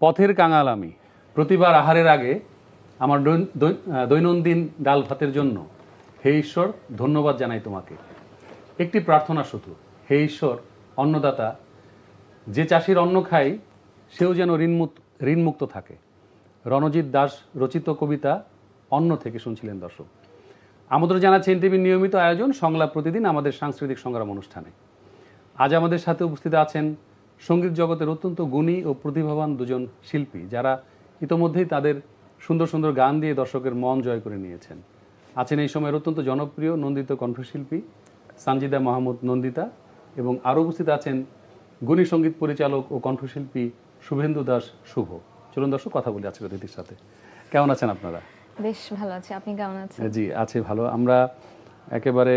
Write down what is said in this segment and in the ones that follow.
পথের কাঙাল আমি, প্রতিবার আহারের আগে আমার দৈনন্দিন ডাল ভাতের জন্য হে ঈশ্বর ধন্যবাদ জানাই তোমাকে। একটি প্রার্থনা শুধু, হে ঈশ্বর অন্নদাতা, যে চাষির অন্ন খাই সেও যেন ঋণমুক্ত থাকে। রণজিৎ দাস রচিত কবিতা অন্ন থেকে শুনছিলেন দর্শক। আমাদের জানাচ্ছে এনটিভির নিয়মিত আয়োজন সংলাপ প্রতিদিন আমাদের সাংস্কৃতিক সংগ্রাম অনুষ্ঠানে। আজ আমাদের সাথে উপস্থিত আছেন সঙ্গীত জগতের অত্যন্ত গুণী ও প্রতিভাবান দুজন শিল্পী, যারা ইতোমধ্যেই তাদের সুন্দর সুন্দর গান দিয়ে দর্শকের মন জয় করে নিয়েছেন। আছেন এই সময়ের অত্যন্ত জনপ্রিয় নন্দিত কণ্ঠশিল্পী সানজিদা মাহমুদ নন্দিতা, এবং আরও উপস্থিত আছেন গুণী সঙ্গীত পরিচালক ও কণ্ঠশিল্পী শুভেন্দু দাস শুভ। চলুন দর্শক কথা বলি আজকের অতিথির সাথে। কেমন আছেন আপনারা? বেশ ভালো আছি, আপনি কেমন আছেন? জি আছে ভালো। আমরা একেবারে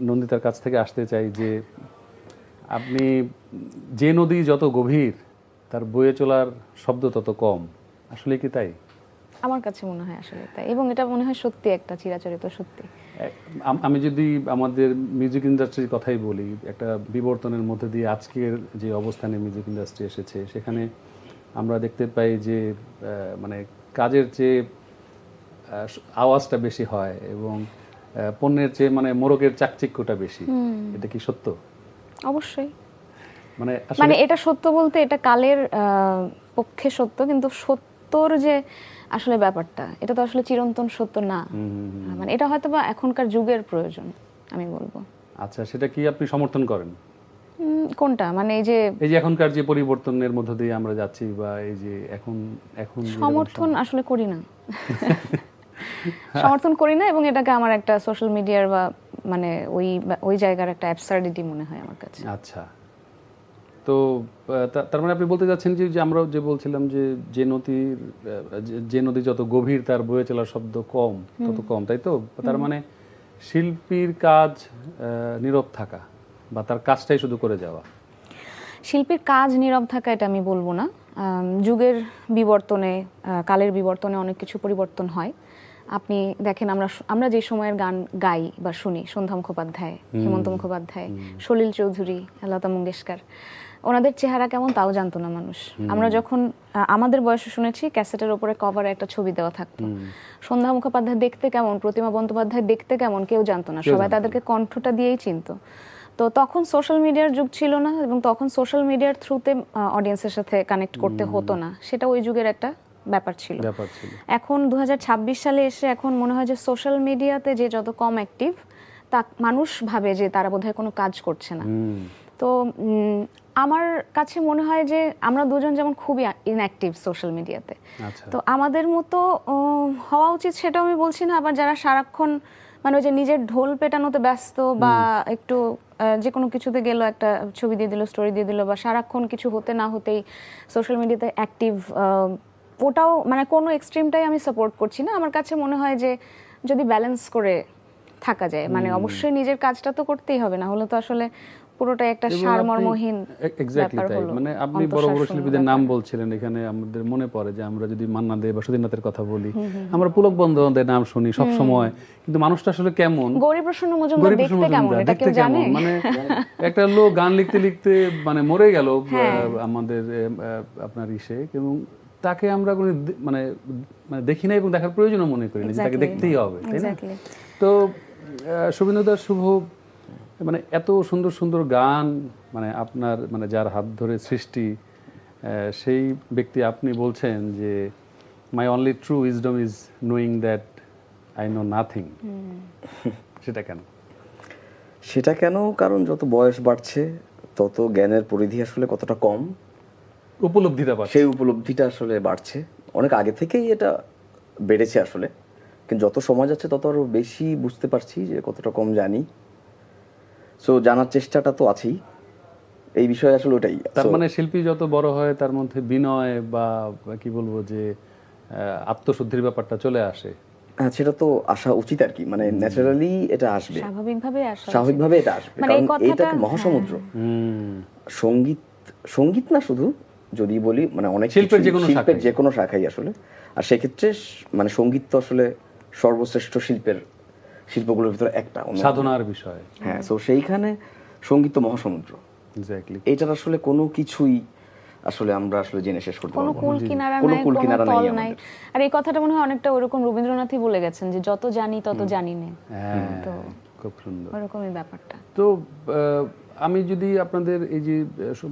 নন্দিতার কাছ থেকে আসতে চাই যে আপনি যে নদী যত গভীর তার বয়ে চলার শব্দ তত কম, আসলে কি তাই? আমার কাছে মনে হয় আসলে তাই, এবং এটা মনে হয় সত্যি একটা চিরাচরিত সত্যি। আমি যদি আমাদের মিউজিক ইন্ডাস্ট্রির কথাই বলি, একটা বিবর্তনের মধ্যে দিয়ে আজকের যে অবস্থানে মিউজিক ইন্ডাস্ট্রি এসেছে, সেখানে আমরা দেখতে পাই যে মানে কাজের চেয়ে আওয়াজটা বেশি হয় এবং পণ্যের চেয়ে মানে মোড়কের চাকচিক্যটা বেশি। এটা কি সত্য? অবশ্যই, মানে এটা সত্য বলতে এটা কালের পক্ষে সত্য, কিন্তু সত্যর যে আসলে ব্যাপারটা, এটা তো আসলে চিরন্তন সত্য না। মানে এটা হয়তো বা এখনকার যুগের প্রয়োজন, আমি বলবো। আচ্ছা, সেটা কি আপনি সমর্থন করেন? কোনটা? মানে এই যে এখনকার যে পরিবর্তনের মধ্য দিয়ে আমরা যাচ্ছি, বা এই যে এখন সমর্থন আসলে করি না। সমর্থন করি না, এবং এটাকে আমার একটা সোশ্যাল মিডিয়ার বা মানে ওই জায়গার একটা অ্যাবসার্ডিটি মনে হয় আমার কাছে। আচ্ছা, তো তার মানে আপনি বলতে যাচ্ছেন যে আমরা যে বলছিলাম যে নদী যত গভীর তার বয়ে চলার শব্দ কম তত কম, তাই তো? তার মানে শিল্পীর কাজ নীরব থাকা বা তার কাজটাই শুধু করে যাওয়া। শিল্পীর কাজ নীরব থাকা এটা আমি বলবো না। যুগের বিবর্তনে, কালের বিবর্তনে অনেক কিছু পরিবর্তন হয়। আপনি দেখেন, আমরা যে সময়ের গান গাই বা শুনি, সন্ধ্যা মুখোপাধ্যায়, হেমন্ত মুখোপাধ্যায়, সলিল চৌধুরী, লতা মঙ্গেশকর, ওনাদের চেহারা কেমন তাও জানতো না মানুষ। আমরা যখন আমাদের বয়সে শুনেছি, ক্যাসেটের ওপরে কভারে একটা ছবি দেওয়া থাকতো। সন্ধ্যা মুখোপাধ্যায় দেখতে কেমন, প্রতিমা বন্দ্যোপাধ্যায় দেখতে কেমন কেউ জানতো না, সবাই তাদেরকে কণ্ঠটা দিয়েই চিনতো। তো তখন সোশ্যাল মিডিয়ার যুগ ছিল না, এবং তখন সোশ্যাল মিডিয়ার থ্রুতে অডিয়েন্সের সাথে কানেক্ট করতে হতো না, সেটা ওই যুগের একটা ব্যাপার ছিল। এখন 2026 সালে এসে এখন মনে হয় যে সোশ্যাল মিডিয়াতে যে যত কম অ্যাক্টিভ, তা মানুষ ভাবে যে তারা বোধহয় কোনো কাজ করছে না। তো আমার কাছে মনে হয় যে আমরা দুজন যেমন খুবই ইনঅ্যাক্টিভ সোশ্যাল মিডিয়াতে, তো আমাদের মতো হওয়া উচিত সেটাও আমি বলছি না। আবার যারা সারাক্ষণ মানে ওই যে নিজের ঢোল পেটানোতে ব্যস্ত, বা একটু যে কোনো কিছুতে গেল, একটা ছবি দিয়ে দিল, স্টোরি দিয়ে দিল, বা সারাক্ষণ কিছু হতে না হতেই সোশ্যাল মিডিয়াতে অ্যাক্টিভ, ওটাও মানে কোনো এক্সট্রিমটাই আমি সাপোর্ট করছি না। আমার কাছে মনে হয় যে যদি ব্যালেন্স করে থাকা যায়, মানে অবশ্যই নিজের কাজটা তো করতেই হবে, না হলে তো আসলে পুরোটাই একটা সারমর্মহীন ব্যাপার হলো। মানে আপনি বড় বড় শিল্পীদের নাম বলছিলেন, এখানে আমাদের মনে পড়ে যে আমরা যদি মান্না দে বা সুধীরনাথের কথা বলি, আমরা পুলক বন্দ্যোপাধ্যায়ের নাম শুনি সব সময়, কিন্তু মানুষটা আসলে কেমন, গৌরীপ্রসন্ন মজুমদার দেখতে কেমন, এটা কেউ জানে? মানে একটা লোক গান লিখতে লিখতে মানে মরে গেল আমাদের আপনার ইসে, এবং তাকে আমরা মানে দেখি না, এবং দেখার প্রয়োজনও মনে করি না যে তাকে দেখতেই হবে, তাই না? তো শুভেন্দু দাস শুভ, মানে এত সুন্দর সুন্দর গান, মানে আপনার মানে যার হাত ধরে সৃষ্টি, সেই ব্যক্তি আপনি বলছেন যে my only true wisdom is knowing that I know nothing. সেটা কেন? কারণ যত বয়স বাড়ছে তত জ্ঞানের পরিধি আসলে কতটা কম, সেই উপলব্ধিটা আসলে বাড়ছে। অনেক আগে থেকেই এটা বেড়েছে আসলে, কিন্তু যত সময় যাচ্ছে তত আরো বেশি বুঝতে পারছি যে কতটা কম জানি। সো জানার চেষ্টাটা তো আছেই, এই বিষয়ে আসলে ওটাই। তার মানে শিল্পী যত বড় হয় তার মধ্যে বিনয় বা কি বলবো যে আত্মশুদ্ধির ব্যাপারটা চলে আসে। হ্যাঁ, সেটা তো আসা উচিত আর কি, মানে ন্যাচারালি এটা আসবে, স্বাভাবিকভাবে এটা আসবে, কারণ এটা মহাসমুদ্র। সঙ্গীত না শুধু, যদি বলি মানে অনেক শিল্পের যে কোনো শাখাই আসলে। আর সেক্ষেত্রে মানে সঙ্গীত তো আসলে সর্বশ্রেষ্ঠ শিল্পগুলোর ভিতরে একটা সাধনার বিষয়। হ্যাঁ, তো সেইখানে সঙ্গীত তো মহাসমুদ্র। এটার আসলে কোনো কিছুই আসলে আমরা আসলে জেনে শেষ করতে কোনো পারবো কুল না। কিনারা কোনো নাই, কুল কোনো কিনারা নাই তল নাই। আমাদের। আর এই কথাটা মনে হয় অনেকটা ওরকম রবীন্দ্রনাথই বলে গেছেন যে যত জানি তত জানি না। হ্যাঁ, তো খুব সুন্দর। ওরকমই ব্যাপারটা। তো আমি যদি আপনাদের এই যে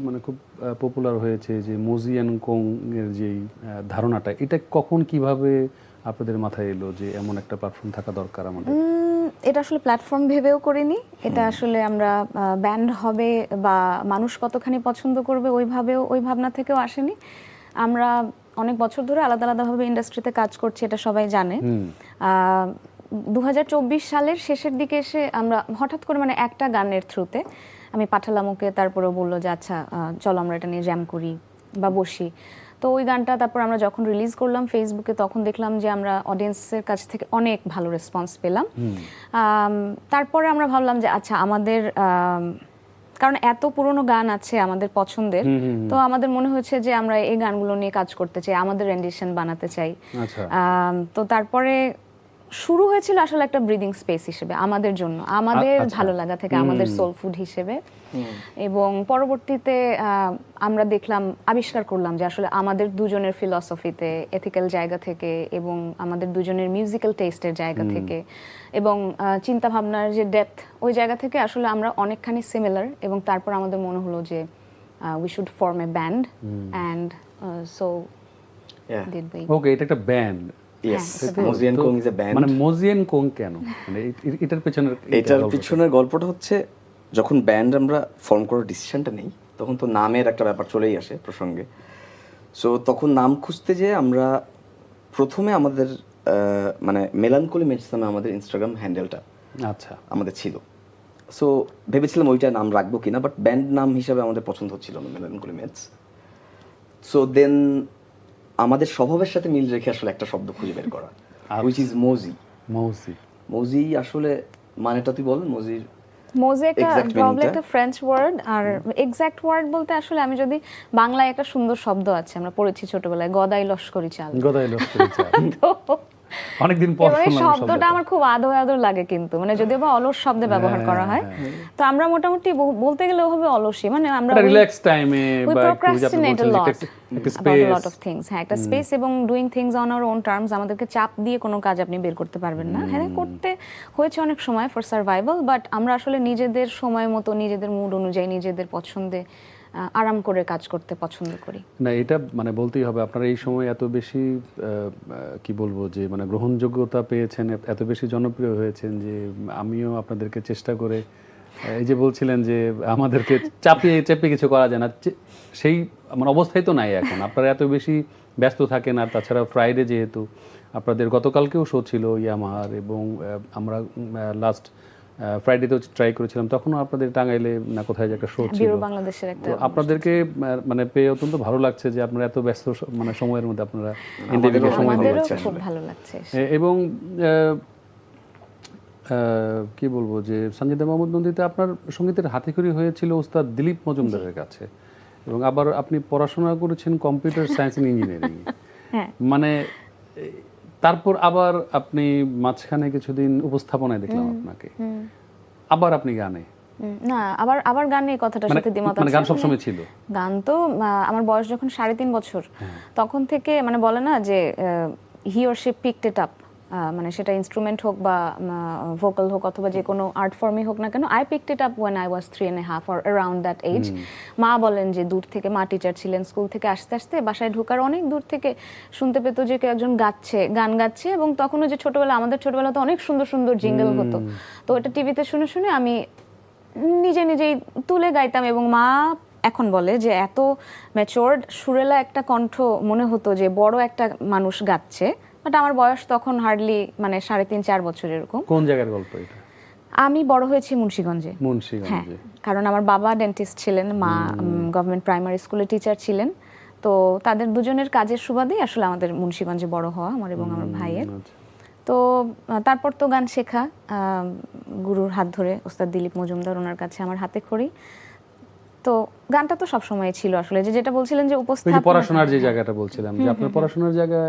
মানে খুব পপুলার হয়েছে যে মোজি অ্যান্ড কোং এর যে ধারণাটা, এটা কখন কিভাবে আপনাদের মাথায় এলো যে এমন একটা প্ল্যাটফর্ম থাকা দরকার আমাদের? এটা আসলে প্ল্যাটফর্ম ভেবেও করিনি, এটা আসলে আমরা ব্যান্ড হবে বা মানুষ কতখানি পছন্দ করবে ওই ভাবনা থেকেও আসেনি। আমরা অনেক বছর ধরে আলাদা আলাদাভাবে ইন্ডাস্ট্রিতে কাজ করছি, এটা সবাই জানে। 2024 সালের শেষের দিকে এসে আমরা হঠাৎ করে মানে একটা গানের থ্রুতে আমি পাঠালাম ওকে, তারপরে বললো যে আচ্ছা চলো আমরা এটা নিয়ে জ্যাম করি বা বসি। তো ওই গানটা তারপর আমরা যখন রিলিজ করলাম ফেসবুকে, তখন দেখলাম যে আমরা অডিয়েন্সের কাছ থেকে অনেক ভালো রেসপন্স পেলাম। তারপরে আমরা ভাবলাম যে আচ্ছা আমাদের কারণ এত পুরনো গান আছে আমাদের পছন্দের, তো আমাদের মনে হয়েছে যে আমরা এই গানগুলো নিয়ে কাজ করতে চাই, আমাদের রেন্ডিশন বানাতে চাই। তো তারপরে শুরু হয়েছিল আসলে একটা ব্রিদিং স্পেস হিসেবে আমাদের জন্য, আমাদের ভালো লাগা থেকে, আমাদের সোল ফুড হিসেবে। এবং পরবর্তীতে আমরা দেখলাম, আবিষ্কার করলাম যে আসলে আমাদের দুজনের ফিলসফিতে, এথিক্যাল জায়গা থেকে এবং আমাদের দুজনের মিউজিক্যাল টেস্টের জায়গা থেকে এবং চিন্তা ভাবনার যে ডেপথ, ওই জায়গা থেকে আসলে আমরা অনেকখানি সিমিলার। এবং তারপর আমাদের মনে হলো যে we should form a band and so did we. Okay, এটা একটা band. Yes, Mozi and Kong is a band. মানে মোজি অ্যান্ড কোং কেন, মানে এটার পিছনের গল্পটা হচ্ছে, যখন ব্যান্ড আমরা ফর্ম করার ডিসিশনটা নেই, তখন তো নামের একটা ব্যাপার চলেই আসে প্রসঙ্গে। সো তখন নাম খুঁজতে যেয়ে আমরা প্রথমে আমাদের মানে মেলানকোলি মেটস নামে আমাদের ইনস্টাগ্রাম হ্যান্ডেলটা আচ্ছা আমাদের ছিল। সো ভেবেছিলাম ওইটা নাম রাখবো কিনা, বাট ব্যান্ড নাম হিসাবে আমাদের পছন্দ হচ্ছিল না মেলানকোলি মেটস। সো দেন আমাদের স্বভাবের সাথে মিল রেখে আসলে একটা শব্দ খুঁজে বের করা, হুইচ ইজ মোজি। মোজি আসলে মানেটা তুই বল, মোজির মোজি একটা ফ্রেঞ্চ ওয়ার্ড, আর এক্সাক্ট ওয়ার্ড বলতে আসলে আমি যদি বাংলায় একটা সুন্দর শব্দ আছে আমরা পড়েছি ছোটবেলায়, গদাই লস্করি চাল। অনেকদিন পর শব্দটা আমার খুব আদর লাগে, কিন্তু মানে যদিও বা অলস শব্দে ব্যবহার করা হয়, তো আমরা মোটামুটি বলতে গেলে ওভাবে অলসই, মানে আমরা রিল্যাক্স টাইমে বা procrastinate a lot about a lot of things। হ্যাঁ, একটা স্পেস এবং doing things on our own terms. আমাদেরকে চাপ দিয়ে কোনো কাজ আপনি বের করতে পারবেন না। হ্যাঁ, করতে হয়েছে অনেক সময় ফর সার্ভাইভাল, বাট আমরা আসলে নিজেদের সময় মতো, নিজেদের মুড অনুযায়ী, নিজেদের পছন্দে আরাম করে কাজ করতে পছন্দ করি। না, এটা মানে বলতেই হবে, আপনারা এই সময় এত বেশি কি বলবো যে মানে গ্রহণযোগ্যতা পেয়েছেন, এত বেশি জনপ্রিয় হয়েছেন যে আমিও আপনাদেরকে চেষ্টা করে, এই যে বলছিলেন যে আমাদেরকে চাপিয়ে কিছু করা যায় না, সেই মানে অবস্থায় তো নাই এখন। আপনারা এত বেশি ব্যস্ত থাকেন, আর তাছাড়া ফ্রাইডে যেহেতু আপনাদের গতকালকেও শো ছিল ইয়ামাহার, এবং আমরা লাস্ট ফ্রাইডেতেও ট্রাই করেছিলাম, তখনও আপনাদের টাঙ্গাইলে না কোথায় যে একটা শো ছিল, বাংলাদেশের একটা। আপনাদেরকে মানে পেয়ে অত্যন্ত ভালো লাগছে যে আপনারা এত ব্যস্ত মানে সময়ের মধ্যে আপনারা ইন্টারভিউতে সময় দিয়েছেন, খুব ভালো লাগছে। এবং কি বলবো যে সঞ্জিদা মাহমুদ নন্দিতে আপনার সঙ্গীতের হাতেখড়ি হয়েছিল ওস্তাদ দিলীপ মজুমদারের কাছে, এবং আবার আপনি পড়াশোনা করেছেন কম্পিউটার সায়েন্স এন্ড ইঞ্জিনিয়ারিং। মানে তারপর আবার আপনি মাঝখানে কিছুদিন উপস্থাপনায় দেখলাম আপনাকে, আবার আপনি গানে। না, আবার গান নিয়ে কথাটার সাথে দ্বিমত আছে। মানে গান সবসময় ছিল? গান তো আমার বয়স যখন 3.5 বছর, তখন থেকে মানে বলে না যে he or she picked it up, মানে সেটা ইনস্ট্রুমেন্ট হোক বা ভোকাল হোক অথবা যে কোনো আর্ট ফর্মই হোক না কেন, I picked it up when I was 3.5 or around that age। মা বলেন যে দূর থেকে, মা টিচার ছিলেন, স্কুল থেকে আসতে আসতে বাসায় ঢোকার অনেক দূর থেকে শুনতে পেতো যে কেউ একজন গান গাচ্ছে, এবং তখনও যে আমাদের ছোটবেলাতে অনেক সুন্দর সুন্দর জিঙ্গল হতো, তো এটা টিভিতে শুনে শুনে আমি নিজেই তুলে গাইতাম। এবং মা এখন বলে যে এত ম্যাচিওরড সুরেলা একটা কণ্ঠ, মনে হতো যে বড় একটা মানুষ গাচ্ছে, বাট আমার বয়স তখন হার্ডলি মানে 3.5-4 বছর এরকম। কোন জায়গার গল্প এটা? আমি বড় হয়েছি মুন্সিগঞ্জে। হ্যাঁ, কারণ আমার বাবা ডেন্টিস্ট ছিলেন, মা গভর্নমেন্ট প্রাইমারি স্কুলে টিচার ছিলেন, তো তাদের দুজনের কাজের সুবাদেই আসলে আমাদের মুন্সিগঞ্জে বড় হওয়া, আমার এবং আমার ভাইয়ের। তো তারপর তো গান শেখা গুরুর হাত ধরে, ওস্তাদ দিলীপ মজুমদার, ওনার কাছে আমার হাতে খড়ি। তো গানটা তো সবসময় ছিল আসলে, যেটা বলছিলেন যে উপস্থাপনা, পড়াশোনার যে জায়গাটা বলছিলাম যে আপনার পড়াশোনার জায়গা,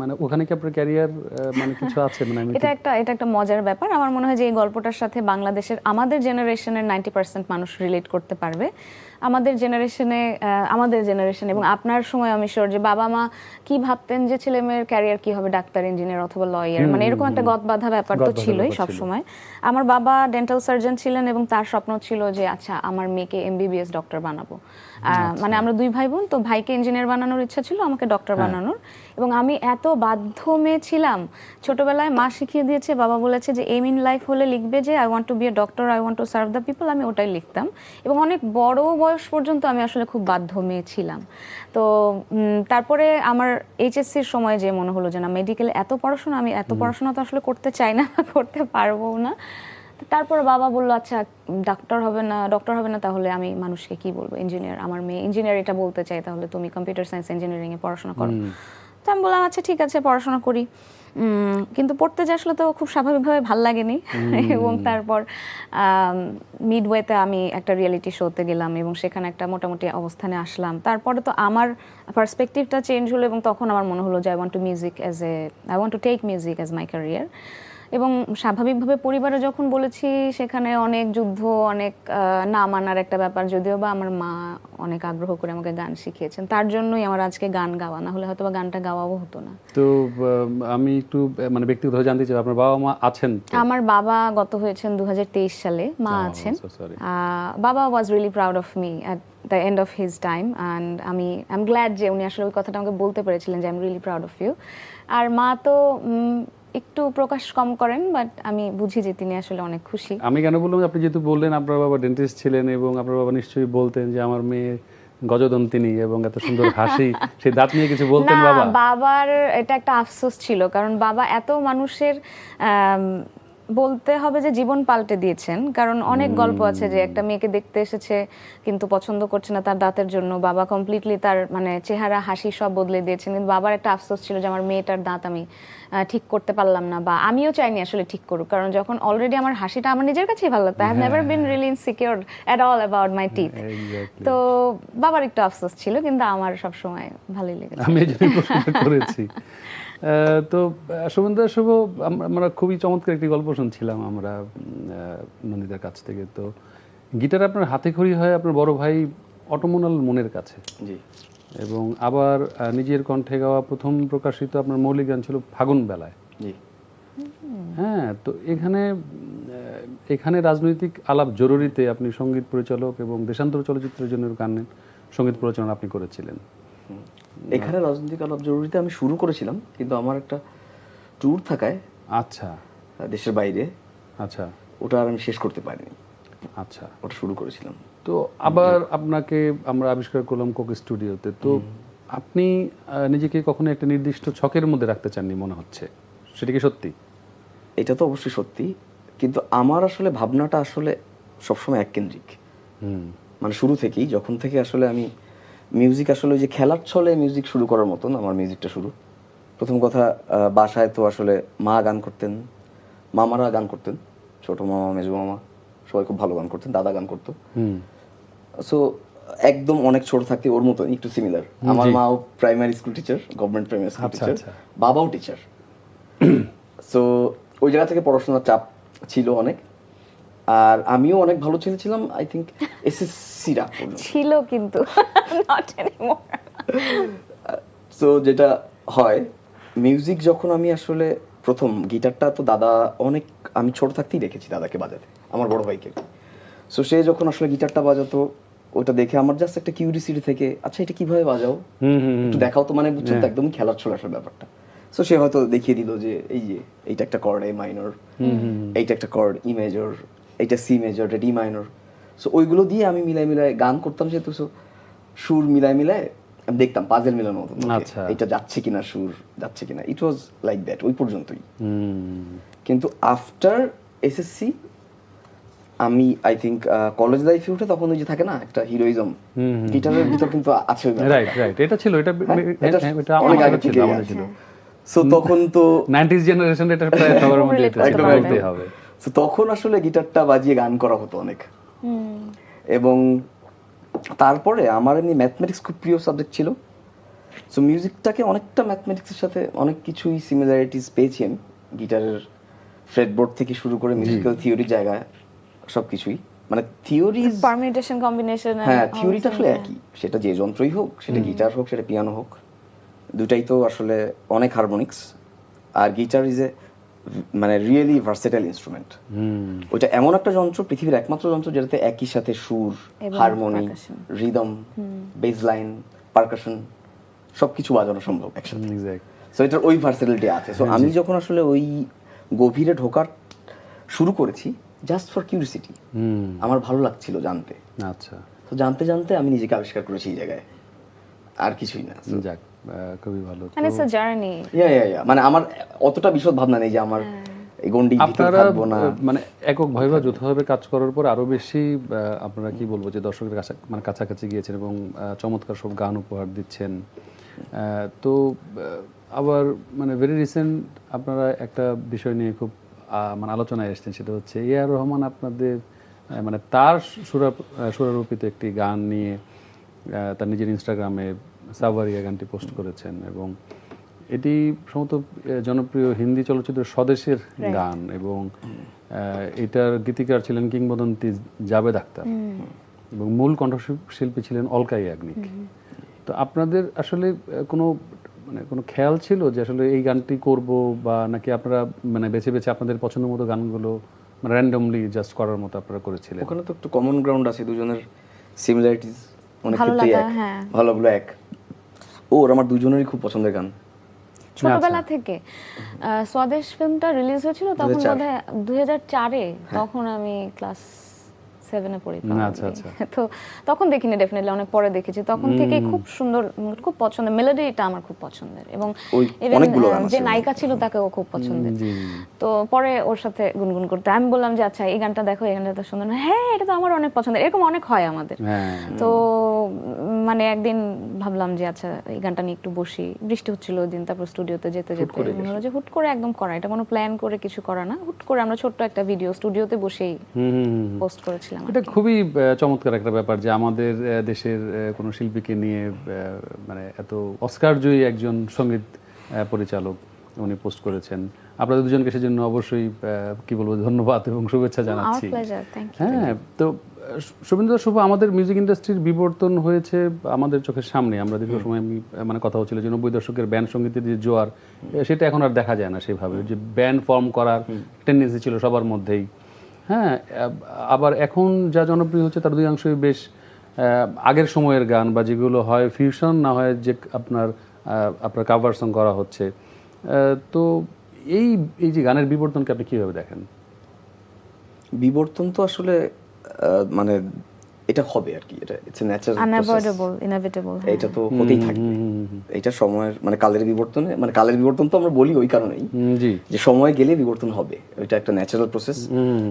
মানে ওখানে কি আপনার ক্যারিয়ার মানে কিছু আছে? মানে এটা একটা মজার ব্যাপার। আমার মনে হয় যে এই গল্পটার সাথে বাংলাদেশের আমাদের জেনারেশনের 90% মানুষ রিলেট করতে পারবে। আমাদের জেনারেশনে এবং আপনার সময় আমি শিওর যে বাবা মা কি ভাবতেন যে ছেলে মেয়ের ক্যারিয়ার কি হবে, ডাক্তার, ইঞ্জিনিয়ার অথবা লয়ার, মানে এরকম একটা গদবাঁধা ব্যাপার তো ছিলই সব সময়। আমার বাবা ডেন্টাল সার্জন ছিলেন এবং তার স্বপ্ন ছিল যে আচ্ছা আমার মেয়েকে এমবিবিএস ডক্টর বানাবো। মানে আমরা 2 ভাই বোন, তো ভাইকে ইঞ্জিনিয়ার বানানোর ইচ্ছা ছিল, আমাকে ডক্টর বানানোর। এবং আমি এত বাধ্য মেয়ে ছিলাম, ছোটবেলায় মা শিখিয়ে দিয়েছে, বাবা বলেছে যে এম ইন লাইফ হলে লিখবে যে I want to be a doctor, I want to serve the people, আমি ওটাই লিখতাম। এবং অনেক বড় বয়স পর্যন্ত আমি আসলে খুব বাধ্য মেয়ে ছিলাম। তো তারপরে আমার এইচএসসির সময় যে মনে হলো যে না, মেডিকেল এত পড়াশোনা, আমি এত পড়াশোনা তো আসলে করতে চাই না, করতে পারবো না। তারপর বাবা বললো আচ্ছা ডক্টর হবে না তাহলে আমি মানুষকে কি বলবো, ইঞ্জিনিয়ার, আমার মেয়ে ইঞ্জিনিয়ার এটা বলতে চাই, তাহলে তুমি কম্পিউটার সায়েন্স ইঞ্জিনিয়ারিং এ পড়াশোনা করো। তো আমি বললাম আচ্ছা ঠিক আছে পড়াশোনা করি। কিন্তু পড়তে যে আসলে তো খুব স্বাভাবিকভাবে ভাল লাগেনি। এবং তারপর মিডওয়েতে আমি একটা রিয়েলিটি শোতে গেলাম এবং সেখানে একটা মোটামুটি অবস্থানে আসলাম। তারপরে তো আমার পার্সপেক্টিভটা চেঞ্জ হলো এবং তখন আমার মনে হলো যে I want to take music as my career. এবং স্বাভাবিকভাবে পরিবারে যখন বলেছি, সেখানে অনেক যুদ্ধ, অনেক না মানার একটা ব্যাপার, যদিও বা আমার মা অনেক আগ্রহ করে আমাকে গান শিখিয়েছেন, তার জন্যই আমার আজকে গান গাওয়া, না হলে হয়তো বা গানটা গাওয়াও হতো না। তো আমি একটু মানে ব্যক্তিগতভাবে জানতে চাই, আপনার বাবা মা আছেন? আমার বাবা গত হয়েছেন 2023 সালে, মা আছেন। বাবা was really proud of me at the end of his time, and I am glad যে উনি আসলে ওই কথাটা আমাকে বলতে পেরেছিলেন যে I am really proud of you. আর মা তো একটু প্রকাশ কম করেন, বাট আমি বুঝি যে তিনি আসলে অনেক খুশি। আমি কেন বললাম, আপনি যেহেতু বললেন আপনার বাবা ডেন্টিস্ট ছিলেন এবং আপনার বাবা নিশ্চয়ই বলতেন যে আমার মেয়ে গজদন্তিনী এবং এত সুন্দর হাসি, সেই দাঁত নিয়ে কিছু বলতেন বাবা? বাবার এটা একটা আফসোস ছিল, কারণ বাবা এত মানুষের বলতে হবে যে জীবন পাল্টে দিয়েছেন। কারণ অনেক গল্প আছে যে একটা মেয়েকে দেখতে এসেছে কিন্তু পছন্দ করছে না তার দাঁতের জন্য, বাবা কমপ্লিটলি তার মানে চেহারা, হাসি সব বদলে দিয়েছেন। কিন্তু বাবার একটা আফসোস ছিল যে আমার মেয়েটার দাঁত আমি ঠিক করতে পারলাম না, বা আমিও চাইনি আসলে ঠিক করুক, কারণ যখন অলরেডি আমার হাসিটা আমার নিজের কাছেই ভালো লাগতো। I have never been really insecure at all about my teeth. তো বাবার একটু আফসোস ছিল, কিন্তু আমার সব সময় ভালোই লেগেছে। আমি এই জন্য প্রশ্নটা করেছি। তো শুভেন্দু শুভ, আমরা খুবই চমৎকার একটি গল্প শুনছিলাম আমরা নন্দিতার কাছ থেকে। তো গিটার আপনার হাতে খড়ি হয় আপনার বড় ভাই অটোমোনাল মনের কাছে, জি, এবং আবার নিজের কণ্ঠে গাওয়া প্রথম প্রকাশিত আপনার মৌলিক গান ছিল ফাগুন বেলায়। জি। হ্যাঁ, তো এখানে রাজনৈতিক আলাপ জরুরিতে আপনি সঙ্গীত পরিচালক এবং দেশান্তর চলচ্চিত্রের জন্য গানের সঙ্গীত পরিচালনা আপনি করেছিলেন। এখানে রাজনৈতিক আলাপ জরুরিতে আমি শুরু করেছিলাম, কিন্তু আমার একটা ট্যুর থাকায়, আচ্ছা, দেশের বাইরে, আচ্ছা, ওটা আর আমি শেষ করতে পারিনি। আচ্ছা, ওটা শুরু করেছিলাম। তো আবার আপনাকে আমরা আবিষ্কার করলাম কোক স্টুডিওতে। তো আপনি নিজেকে কখনো একটা নির্দিষ্ট ছকের মধ্যে রাখতে চাননি মনে হচ্ছে, সেটা কি সত্যি? এটা তো অবশ্যই সত্যি, কিন্তু আমার আসলে ভাবনাটা আসলে সবসময় এককেন্দ্রিক। মানে শুরু থেকেই, যখন থেকে আসলে আমি মিউজিক আসলে যে খেলার ছলে মিউজিক শুরু করার মতন আমার মিউজিকটা শুরু। প্রথম কথা, বাসায় তো আসলে মা গান করতেন, মামারা গান করতেন, ছোট মামা, মেজো মামা সবাই খুব ভালো গান করতেন, দাদা গান করতো। সো একদম অনেক ছোট থাকতে ওর মতো একটু সিমিলার। আমার মাও primary school teacher, government primary school teacher, বাবাও টিচার। সো ওই জায়গা থেকে পড়াশোনার চাপ ছিল অনেক। আর আমিও অনেক ভালো ছেলে ছিলাম, আই থিঙ্ক এসএসসি রা ছিল, কিন্তু নট এনিমোর। সো যেটা হয়, মিউজিক যখন আমি আসলে প্রথম গিটারটা তো দাদা অনেক, আমি ছোট থাকতেই দেখেছি দাদাকে বাজাতে, আমার বড় ভাইকে। সো সে যখন আসলে গিটারটা বাজাতো, ওটা দেখে আমার জাস্ট একটা কিউরিসিটি থেকে, আচ্ছা এটা কিভাবে বাজাও, একটু দেখাও তো, মানে বুঝছো তো, একদম খেলার ছলে আসলে ব্যাপারটা। সো সে হয়তো দেখিয়ে দিল যে এই যে এইটা একটা কর্ড এ মাইনর, এইটা একটা কর্ড ই মেজর, এইটা সি মেজর, এটা ডি মাইনর। সো ওইগুলো দিয়ে আমি মিলাই গান করতাম, যেহেতু সো সুর মিলাই আমি দেখতাম পাজেল মিলানোর মতো, এটা যাচ্ছে কিনা, সুর যাচ্ছে কিনা। ইট ওয়াজ লাইক দ্যাট ওই পর্যন্তই। কিন্তু আফটার এসএসসি আমি আই থিঙ্ক কলেজ লাইফে উঠে তখন ওই যে থাকে না একটা হিরোইজম, গিটারের ভিতর কিন্তু আছে। রাইট, এটা ছিল, এটা অনেক আগে থেকে ছিল। সো তখন তো 90s জেনারেশন, এটা প্রায় সবার মধ্যে এটা বলতে হবে। সো তখন আসলে গিটারটা বাজিয়ে গান করা হতো অনেক। এবং তারপরে আমার এমনি ম্যাথমেটিক্স খুব প্রিয় সাবজেক্ট ছিল। সো মিউজিকটাকে অনেকটা ম্যাথমেটিক্সের সাথে অনেক কিছুই সিমিলারিটিস পেয়েছি আমি, গিটারের ফ্রেটবোর্ড থেকে শুরু করে মিউজিক্যাল থিওরির জায়গায় সব কিছুই। মানে থিওরি, পারমিউটেশন কম্বিনেশন, হ্যাঁ থিওরিটা আসলে একই, সেটা যে যন্ত্রই হোক, সেটা গিটার হোক, সেটা পিয়ানো হোক, দুটাই তো আসলে অনেক হারমোনিক্স। আর গিটার ইজ এ মানে রিয়েলি ভার্সেটাইল ইনস্ট্রুমেন্ট। ওইটা এমন একটা যন্ত্র, পৃথিবীর একমাত্র যন্ত্র যেটাতে একই সাথে সুর, এবং harmony, percussion। Rhythm, base line, percussion সবকিছু বাজানো সম্ভব একসাথে। সো এটার ওই ভার্সেটিলিটি আছে। সো আমি যখন আসলে ওই গভীরে ঢোকার শুরু করেছি, জাস্ট ফর কিউরিসিটি, আমার ভালো লাগছিল জানতে। আচ্ছা, তো জানতে জানতে আমি নিজেকে আবিষ্কার করেছি এই জায়গায়, আর কিছুই না। যাক, খুবই ভালো। মানে ইটস আ জার্নি। ইয়া মানে আমার অতটা বিশদ ভাবনা নেই যে আমার এই গন্ডির ভিতর আপনারা থাকবো না। মানে একক ভাবে বা যৌথভাবে কাজ করার পর আরো বেশি আপনারা কি বলবো যে দর্শকের কাছে মানে কাছাকাছি গিয়েছেন এবং চমৎকার সব গান উপহার দিচ্ছেন। তো আবার মানে ভেরি রিসেন্ট আপনারা একটা বিষয় নিয়ে খুব মানে আলোচনায় এসেছেন, সেটা হচ্ছে এ.আর রহমান আপনাদের মানে তার সুরারোপিত একটি গান নিয়ে তার নিজের ইনস্টাগ্রামে সাভারিয়া গানটি পোস্ট করেছেন, এবং এটি সম্ভবত জনপ্রিয় হিন্দি চলচ্চিত্র স্বদেশের গান, এবং এটার গীতিকার ছিলেন কিংবদন্তি জাভেদ আখতার এবং মূল কণ্ঠশিল্পী ছিলেন অলকা ইয়াগনিক। তো আপনাদের আসলে কোনো খেয়াল ছিল যে আসলে এই গানটি করব, বা নাকি আপনারা মানে বেছে বেছে আপনাদের পছন্দের মতো গানগুলো মানে র্যান্ডমলি জাস্ট করার মতো আপনারা করেছিলেন? ওখানে তো একটু কমন গ্রাউন্ড আছে, দুজনের সিমিলারিটিস অনেক ভালো ক্ষেত্রেই লাগা, এক, হ্যাঁ। ভালোগুলো এক। ওর আমার দুজনেরই খুব পছন্দের গান। ছোটবেলা থেকে স্বদেশ ফিল্মটা রিলিজ হয়েছিল তখন 2004 বোধহয় 2004-এ, তখন আমি ক্লাস 7-এ পড়ি। আচ্ছা, আচ্ছা। তো তখন দেখিনি, ডেফিনেটলি অনেক পরে দেখেছি। তখন থেকে খুব সুন্দর, খুব পছন্দের, মেলোডিটা আমার খুব পছন্দের, এবং ওই even, অনেকগুলো গান আছে যে ওর নায়িকা ছিল তাকেও খুব পছন্দের। তো পরে ওর সাথে গুনগুন করতে আমি বললাম যে আচ্ছা এই গানটা দেখো, এই গানটা তো সুন্দর না, হ্যাঁ এটা তো আমার অনেক পছন্দের, এরকম অনেক হয় আমাদের। তো মানে একদিন ভাবলাম যে আচ্ছা এই গানটা নিয়ে একটু বসি, বৃষ্টি হচ্ছিল ওই দিন, তারপর স্টুডিওতে যেতে যেতে মনে হলো যে হুট করে একদম করা, এটা কোনো প্ল্যান করে কিছু করা না, হুট করে আমরা ছোট্ট একটা ভিডিও স্টুডিওতে বসেই পোস্ট করেছিলাম। এটা খুবই চমৎকার একটা ব্যাপার যে আমাদের দেশের কোনো শিল্পীকে নিয়ে মানে এত অস্কারজয়ী একজন সঙ্গীত পরিচালক উনি পোস্ট করেছেন। আপনাদের দুজনকে সেজন্য অবশ্যই কি বলবো ধন্যবাদ এবং শুভেচ্ছা জানাচ্ছি। হ্যাঁ, তো শুভেন্দু শুভ, আমাদের মিউজিক ইন্ডাস্ট্রির বিবর্তন হয়েছে আমাদের চোখের সামনে। আমরা দীর্ঘ সময় মানে কথা হচ্ছিল যে 90 দশকের ব্যান্ড সঙ্গীতের যে জোয়ার, সেটা এখন আর দেখা যায় না সেভাবে, যে ব্যান্ড ফর্ম করার টেন্ডেন্সি ছিল সবার মধ্যেই। হ্যাঁ, আবার এখন যা জনপ্রিয় হচ্ছে তার অধিকাংশই বেশ আগের সময়ের গান, বা যেগুলো হয় ফিউশন, না হয় যে আপনার কাভার সং করা হচ্ছে। তো এই যে গানের বিবর্তনকে আপনি কিভাবে দেখেন? বিবর্তন তো আসলে মানে এটা হবে আর কি, এটা it's a natural unavoidable, inevitable, এটা তো হতেই থাকবে। এটা সময়ের মানে কালের বিবর্তনে, মানে কালের বিবর্তন তো আমরা বলি ওই কারণেই যে সময় গেলে বিবর্তন হবে, এটা একটা ন্যাচারাল প্রসেস।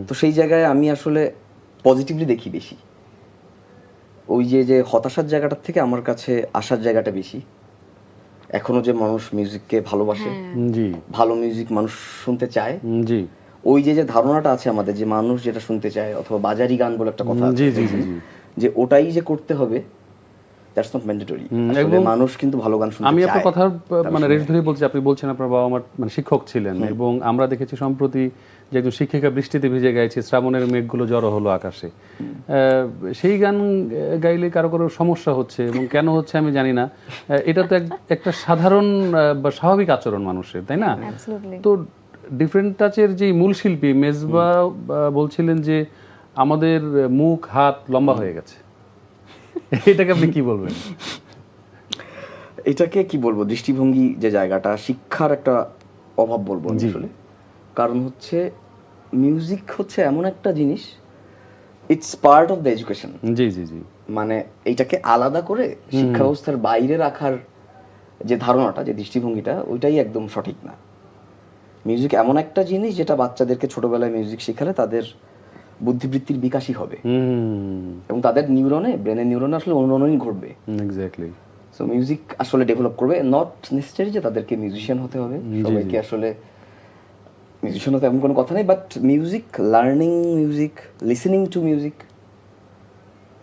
তো সেই জায়গায় আমি আসলে পজিটিভলি দেখি বেশি। ওই যে হতাশার জায়গাটার থেকে আমার কাছে আসার জায়গাটা বেশি। এখনো যে মানুষ মিউজিককে ভালোবাসে, ভালো মিউজিক মানুষ শুনতে চায়, ওই যে ধারণাটা আছে আমাদের যে মানুষ যেটা শুনতে চায়, অথবা বাজারি গান বলে একটা কথা আছে, যে ওটাই যে করতে হবে, দ্যাটস নট ম্যান্ডেটরি। আসলে মানুষ কিন্তু ভালো গান শুনতে চায়। আমি আপনার কথা মানে রেশ ধরে বলছি, আপনি বলছেন আপনার বাবা আমার মানে শিক্ষক ছিলেন, এবং আমরা দেখেছি সম্প্রতি যে একজন শিক্ষিকা বৃষ্টিতে ভিজে গাইছে শ্রাবণের মেঘগুলো জড়ো হলো আকাশে। সেই গান গাইলে কারো কারো সমস্যা হচ্ছে, এবং কেন হচ্ছে আমি জানি না। এটা তো একটা সাধারণ বা স্বাভাবিক আচরণ মানুষের, তাই না? তো ডিফারেন্ট টাচের যে মূল শিল্পী মেজবা বলছিলেন যে আমাদের মুখ হাত লম্বা হয়ে গেছে। এটাকে আপনি কি বলবেন? এটাকে কি বলবো, দৃষ্টিভঙ্গি যে জায়গাটা, শিক্ষার একটা অভাব বলবো আসলে। কারণ হচ্ছে মিউজিক হচ্ছে এমন একটা জিনিস, it's part of the education. মানে এইটাকে আলাদা করে শিক্ষা ব্যবস্থার বাইরে রাখার যে ধারণাটা, যে দৃষ্টিভঙ্গিটা, ওইটাই একদম সঠিক না। মিউজিক এমন একটা জিনিস যেটা বাচ্চাদেরকে ছোটবেলায় মিউজিক শেখালে তাদের বুদ্ধিবৃত্তির বিকাশই হবে, এবং তাদের নিউরনে, ব্রেনের নিউরনে আসলে অনুরণনই ঘটবে। এক্স্যাক্টলি। সো মিউজিক আসলে ডেভেলপ করবে, নট নেসেসারি যে তাদেরকে মিউজিশিয়ান হতে হবে। সবাইকে আসলে মিউজিশিয়ান হতে এমন কোনো কথা নেই, but music, learning music, listening to music,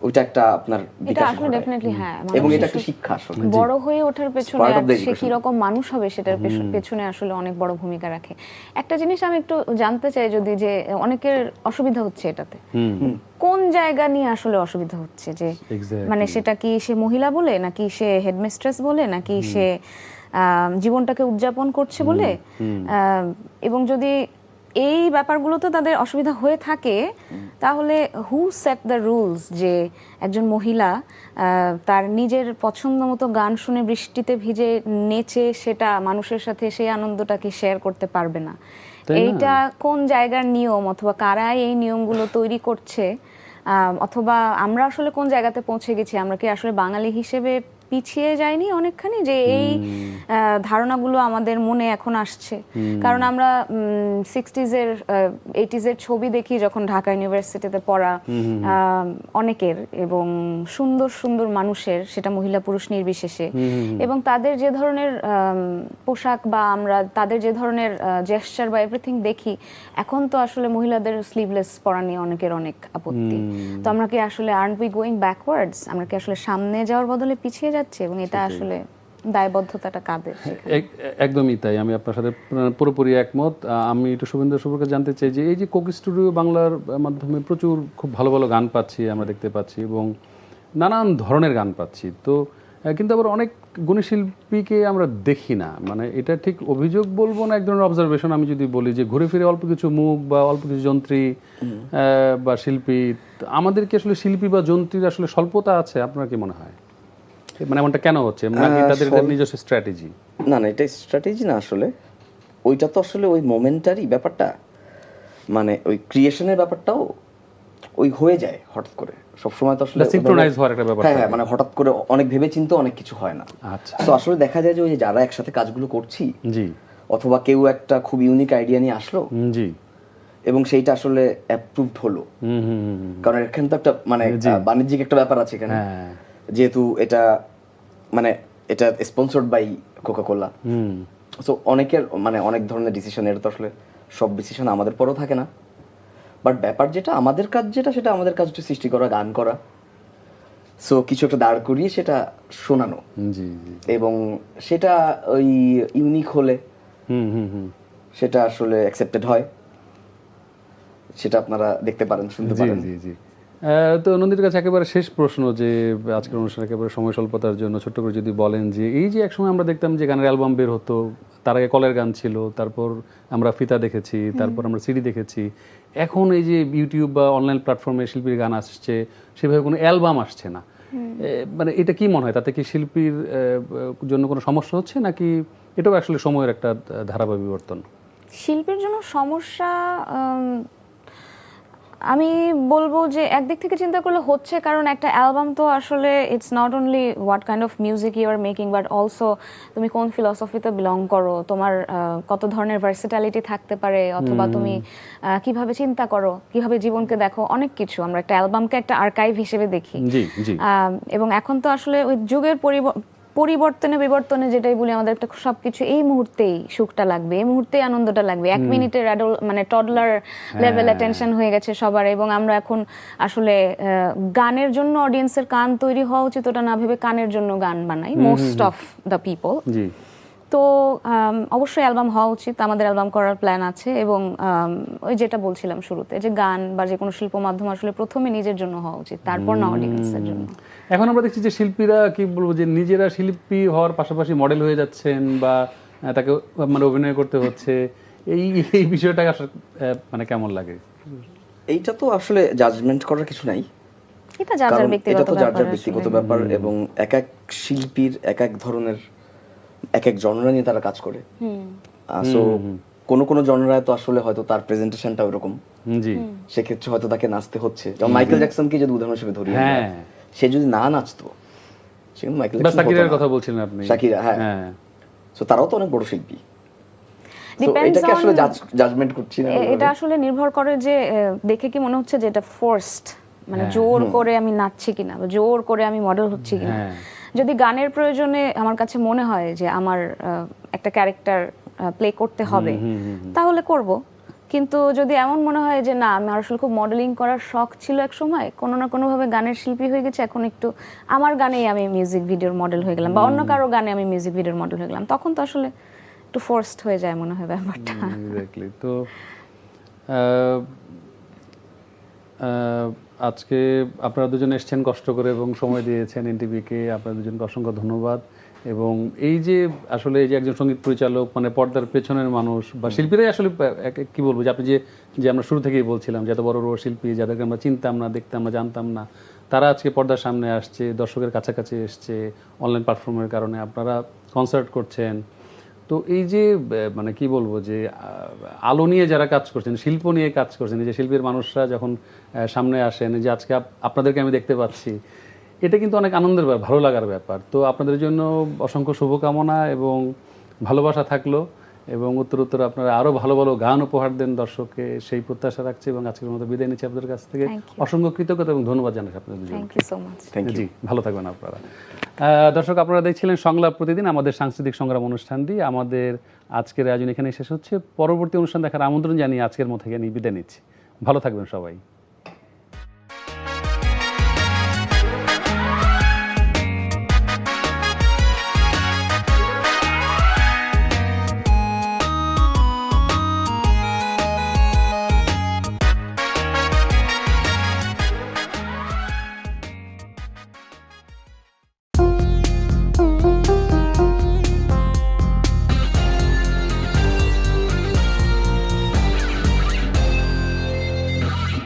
ওইটা একটা আপনার এটা বিকাশ আসলে ঘটায়। ডেফিনেটলি হ্যাঁ, এবং মানুষের এটা একটা শিক্ষা আসলে। বড় হয়ে ওঠার পেছনে Part of the R say education. কি রকম মানুষ হবে সেটার পেছনে আসলে অনেক বড় ভূমিকা রাখে। একটা জিনিস আমি একটু জানতে চাই যদি, যে অনেকের অসুবিধা হচ্ছে এটাতে, কোন জায়গা নিয়ে আসলে অসুবিধা হচ্ছে, যে Exactly. মানে সেটা কি সে মহিলা বলে, নাকি সে হেডমিস্ট্রেস বলে, নাকি সে জীবনটাকে উদযাপন করছে বলে, এবং যদি এই ব্যাপারগুলোতে তাদের অসুবিধা হয়ে থাকে, তাহলে হু সেট দ্য রুলস যে একজন মহিলা তার নিজের পছন্দ মতো গান শুনে বৃষ্টিতে ভিজে নেচে সেটা মানুষের সাথে সেই আনন্দটাকে শেয়ার করতে পারবে না? তাই না? এইটা কোন জায়গার নিয়ম, অথবা কারা এই নিয়মগুলো তৈরি করছে, অথবা আমরা আসলে কোন জায়গাতে পৌঁছে গেছি? আমরা কি আসলে বাঙালি হিসেবে পিছিয়ে যায়নি অনেকখানি, যে এই ধারণাগুলো আমাদের মনে এখন আসছে? কারণ আমরা 60s এর 80s এর ছবি দেখি যখন ঢাকা ইউনিভার্সিটিতে পড়া অনেকের, এবং সুন্দর সুন্দর মানুষের, সেটা মহিলা পুরুষ নির্বিশেষে, এবং তাদের যে ধরনের পোশাক বা আমরা তাদের যে ধরনের জেস্টার বা এভরিথিং দেখি, এখন তো আসলে মহিলাদের স্লিভলেস পরা নিয়ে অনেকের অনেক আপত্তি। তো আমরা কি আসলে আর্নট উই গোয়িং ব্যাকওয়ার্ডস? আমরা কি আসলে সামনে যাওয়ার বদলে পিছিয়ে যাচ্ছে? এবং এটা আসলে দায়বদ্ধতাটা কাদের? একদমই তাই, আমি আপনার সাথে পুরোপুরি একমত। আমি একটু শুভেন্দু সম্পর্কে জানতে চাই যে এই যে কোক স্টুডিও বাংলার মাধ্যমে প্রচুর খুব ভালো ভালো গান পাচ্ছি, আমরা দেখতে পাচ্ছি, এবং নানান ধরনের গান পাচ্ছি, তো কিন্তু আবার অনেক গুণী শিল্পীকে আমরা দেখি না। মানে এটা ঠিক অভিযোগ বলবো না, এক ধরনের অবজারভেশন আমি যদি বলি, যে ঘুরে ফিরে অল্প কিছু মুখ বা অল্প কিছু যন্ত্রী বা শিল্পী, আমাদের কি আসলে শিল্পী বা যন্ত্রীর আসলে স্বল্পতা আছে? আপনার কি মনে হয়, মানে এমনটা কেন হচ্ছে, নাকি তাদের নিজস্ব স্ট্র্যাটেজি? না না, এটা স্ট্র্যাটেজি না আসলে, ওইটা তো আসলে ওই মোমেন্টারি ব্যাপারটা, মানে ওই ক্রিয়েশনের ব্যাপারটাও ওই হয়ে যায় হঠাৎ করে, সবসময় তো আসলে সিনক্রোনাইজ হওয়ার একটা ব্যাপার। হ্যাঁ হ্যাঁ, মানে হঠাৎ করে অনেক ভেবে চিন্তে অনেক কিছু হয় না। আচ্ছা, তো আসলে দেখা যায় যে ওই যে যারা একসাথে কাজগুলো করছি, জি অথবা কেউ একটা খুব ইউনিক আইডিয়া নিয়ে আসলো, জি, এবং সেইটা আসলে অ্যাপ্রুভড হলো, কারণ এখানে তো একটা মানে বাণিজ্যিক একটা ব্যাপার আছে এখানে, হ্যাঁ, যেহেতু এটা মানে এটা স্পন্সর্ড বাই কোকাকোলা, সো অনেকের মানে অনেক ধরনের ডিসিশন, এটা তো আসলে সব ডিসিশন আমাদের পরেও থাকে না, বাট ব্যাপার যেটা আমাদের কাজ, সেটা আমাদের কাজ হচ্ছে সৃষ্টি করা, গান করা, সো কিছু একটা দাঁড় করিয়ে সেটা শোনানো, জি জি, এবং সেটা ওই ইউনিক হলে সেটা আসলে অ্যাকসেপ্টেড হয়, সেটা আপনারা দেখতে পারেন, শুনতে জি পারেন। জি জি। তো নন্দির কাছে একেবারে শেষ প্রশ্ন, যে আজকের অনুষ্ঠান একেবারে সময় স্বল্পতার জন্য ছোট্ট করে যদি বলেন, যে এই যে একসময় আমরা দেখতাম যে গানের অ্যালবাম বের হতো, তার আগে কলের গান ছিল, তারপর আমরা ফিতা দেখেছি, তারপর আমরা সিডি দেখেছি, এখন এই যে ইউটিউব বা অনলাইন প্ল্যাটফর্মে শিল্পীর গান আসছে, সেভাবে কোনো অ্যালবাম আসছে না, মানে এটা কি মনে হয়, তাতে কি শিল্পীর জন্য কোনো সমস্যা হচ্ছে, নাকি এটাও আসলে সময়ের একটা ধারাবাহিক বিবর্তন? শিল্পীর জন্য সমস্যা আমি বলবো যে একদিক থেকে চিন্তা করলে হচ্ছে, কারণ একটা অ্যালবাম তো আসলে it's not only what kind of music you are making, but also তুমি কোন ফিলসফিতে বিলং করো, তোমার কত ধরনের ভার্সিটালিটি থাকতে পারে, অথবা তুমি কিভাবে চিন্তা করো, কিভাবে জীবনকে দেখো, অনেক কিছু। আমরা একটা অ্যালবামকে একটা আর্কাইভ হিসেবে দেখি, জি জি, এবং এখন তো আসলে ওই যুগের পরিবর্তনে বিবর্তনে যেটাই বলি, আমাদের একটা সবকিছু এই মুহূর্তেই সুখটা লাগবে, এই মুহূর্তেই আনন্দটা লাগবে, এক মিনিটের মানে টডলার লেভেল অ্যাটেনশন হয়ে গেছে সবার, এবং আমরা এখন আসলে গানের জন্য অডিয়েন্সের কান তৈরি হওয়া উচিত ওটা না ভেবে কানের জন্য গান বানাই মোস্ট অফ দ্য পিপল। জি, তো অবশ্যই অ্যালবাম হওয়া উচিত, আমাদের অ্যালবাম করার প্ল্যান আছে, এবং ওই যেটা বলছিলাম শুরুতে, যে গান বা যে কোনো শিল্প মাধ্যম আসলে প্রথমে নিজের জন্য হওয়া উচিত, তারপর না অডিয়েন্সের জন্য। এখন আমরা দেখছি যে শিল্পীরা কি বলবো, যে নিজেরা শিল্পী হওয়ার পাশাপাশি মডেল হয়ে যাচ্ছেন, বা তাকে মানে অভিনয় করতে হচ্ছে, এই বিষয়টা আসলে মানে কেমন লাগে? এইটা তো আসলে জাজমেন্ট করার কিছু নাই, এটা যার যার কারণ এটা ব্যক্তিগত তো যার যার ব্যাপার ব্যক্তিগত আসলে। ব্যাপার, এবং এক এক শিল্পীর এক এক ধরনের এক এক জনরা নিয়ে তারা কাজ করে, সো কোন জনরায় তো আসলে হয়তো তার প্রেজেন্টেশনটা ওরকম, জি, সেক্ষেত্রে হয়তো তাকে নাচতে হচ্ছে। যেমন মাইকেল জ্যাকসনকে যদি উদাহরণ হিসেবে ধরি, হ্যাঁ, সে যদি না নাচতো, সে কিন্তু মাইকেল বা জ্যাকসন হতো শাকিরের না। কথা বলছিলেন আপনি, শাকিরা, হ্যাঁ, সো তারাও তো অনেক বড় শিল্পী। তো Depends এটাকে আসলে on- জাজমেন্ট করছি না, এটা আসলে নির্ভর করে যে দেখে কি মনে হচ্ছে যে এটা ফোর্সড, মানে জোর করে আমি নাচছি কিনা, বা জোর করে আমি মডেল হচ্ছি কিনা। হ্যাঁ। যদি গানের প্রয়োজনে আমার কাছে মনে হয় যে আমার একটা ক্যারেক্টার প্লে করতে হবে, তাহলে করব। কিন্তু যদি এমন মনে হয় যে না আমার আসলে খুব মডেলিং করার শখ ছিল এক সময়, কোনো না কোনোভাবে গানের শিল্পী হয়ে গেছে, এখন একটু আমার গানেই আমি মিউজিক ভিডিওর মডেল হয়ে গেলাম বা অন্য কারো গানে আমি মিউজিক ভিডিওর মডেল হয়ে গেলাম, তখন তো আসলে একটু ফোর্সড হয়ে যায় মনে হয় ব্যাপারটা। এক্স্যাক্টলি। তো আহ, আহ, আজকে আপনারা দুজন এসেছেন কষ্ট করে এবং সময় দিয়েছেন এনটিভিকে, আপনারা দুজনকে অসংখ্য ধন্যবাদ। এবং এই যে আসলে এই যে একজন সঙ্গীত পরিচালক মানে পর্দার পেছনের মানুষ বা শিল্পীরাই আসলে কি বলবো যে আপনি যে যে আমরা শুরু থেকেই বলছিলাম যে এত বড় বড় শিল্পী যাদেরকে আমরা চিনতাম না, দেখতাম না, জানতাম না, তারা আজকে পর্দার সামনে আসছে, দর্শকের কাছাকাছি এসছে অনলাইন প্ল্যাটফর্মের কারণে, আপনারা কনসার্ট করছেন। তো এই যে মানে কি বলবো যে আলো নিয়ে যারা কাজ করছেন, শিল্প নিয়ে কাজ করছেন, এই যে শিল্পীর মানুষরা যখন সামনে আসেন, এই যে আজকে আপনাদেরকে আমি দেখতে পাচ্ছি, এটা কিন্তু অনেক আনন্দের ব্যাপার, ভালো লাগার ব্যাপার। তো আপনাদের জন্য অসংখ্য শুভকামনা এবং ভালোবাসা থাকলো, এবং উত্তর আপনারা আরো ভালো ভালো গান উপহার দেন দর্শককে, সেই প্রত্যাশা রাখছি। এবং আজকের মতো বিদায় নিচ্ছি আপনাদের কাছ থেকে। অসংখ্য কৃতজ্ঞতা এবং ধন্যবাদ জানাচ্ছি আপনাদের দুজনকে। Thank you so much. জি, ভালো থাকবেন আপনারা। দর্শক, আপনারা দেখছিলেন সংলাপ প্রতিদিন, আমাদের সাংস্কৃতিক সংগ্রাম অনুষ্ঠানটি। আমাদের আজকের আয়োজন এখানে শেষ হচ্ছে। পরবর্তী অনুষ্ঠান দেখার আমন্ত্রণ জানিয়ে আজকের মতো এখানে বিদায় নিচ্ছি। ভালো থাকবেন সবাই।